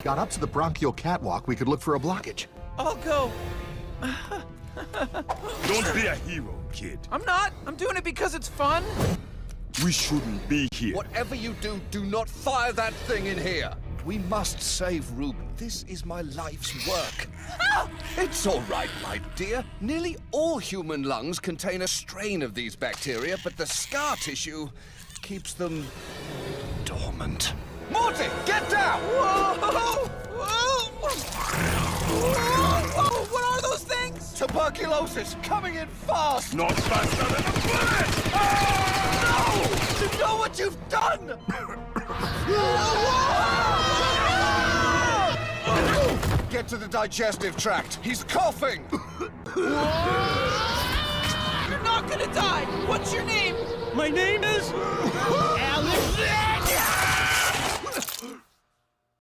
got up to the bronchial catwalk, we could look for a blockage. I'll go. Don't be a hero, kid. I'm not. I'm doing it because it's fun. We shouldn't be here. Whatever you do, do not fire that thing in here. We must save Ruben. This is my life's work. It's all right, my dear. Nearly all human lungs contain a strain of these bacteria, but the scar tissue keeps them dormant. Morty, get down! Whoa! Whoa! Whoa! What are those things? Tuberculosis coming in fast! Not faster than a bullet! No! You know what you've done! Get to the digestive tract. He's coughing! You're not gonna die! What's your name? My name is... Alex...